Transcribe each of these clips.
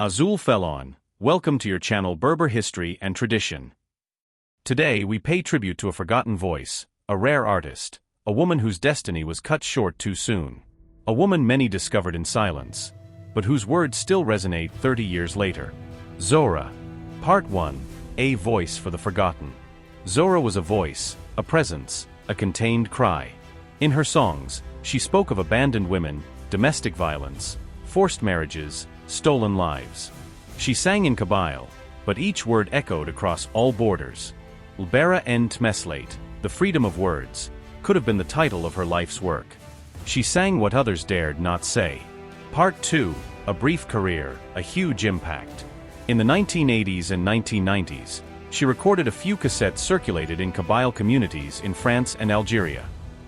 Azul Felon, welcome to your channel Berber History and Tradition. Today we pay tribute to a forgotten voice, a rare artist, a woman whose destiny was cut short too soon. A woman many discovered in silence, but whose words still resonate 30 years later. Zohra. Part 1. A Voice for the Forgotten. Zohra was a voice, a presence, a contained cry. In her songs, she spoke of abandoned women, domestic violence, forced marriages, stolen lives. She sang in Kabyle, but each word echoed across all borders. Lbera en Tmeslate, the freedom of words, could have been the title of her life's work. She sang what others dared not say. Part 2. A brief career, a huge impact. In the 1980s and 1990s, she recorded a few cassettes circulated in Kabyle communities in France and Algeria.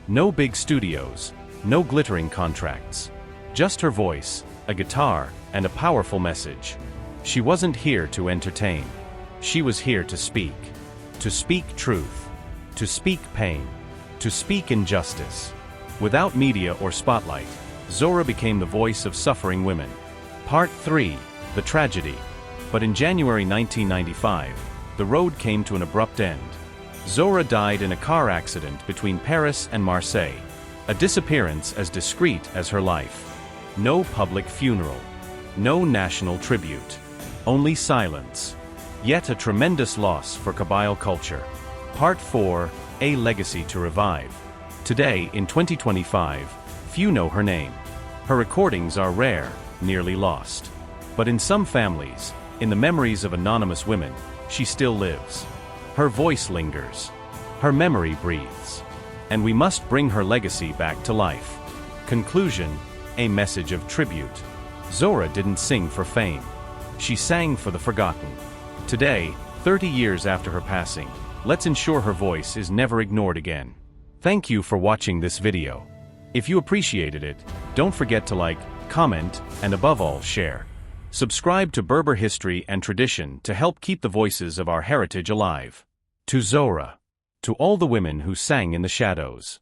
No big studios, no glittering contracts. Just her voice, a guitar, and a powerful message. She wasn't here to entertain. She was here to speak. To speak truth. To speak pain. To speak injustice. Without media or spotlight, Zohra became the voice of suffering women. Part 3. The Tragedy. But in January 1995, the road came to an abrupt end. Zohra died in a car accident between Paris and Marseille. A disappearance as discreet as her life. No public funeral. No national tribute. Only silence. Yet a tremendous loss for Kabyle culture. Part 4. A Legacy to Revive. Today, in 2025, few know her name. Her recordings are rare, nearly lost. But in some families, in the memories of anonymous women, she still lives. Her voice lingers. Her memory breathes. And we must bring her legacy back to life. Conclusion. A message of tribute. Zohra didn't sing for fame. She sang for the forgotten. Today, 30 years after her passing, let's ensure her voice is never ignored again. Thank you for watching this video. If you appreciated it, don't forget to like, comment, and above all, share. Subscribe to Berber History and Tradition to help keep the voices of our heritage alive. To Zohra. To all the women who sang in the shadows.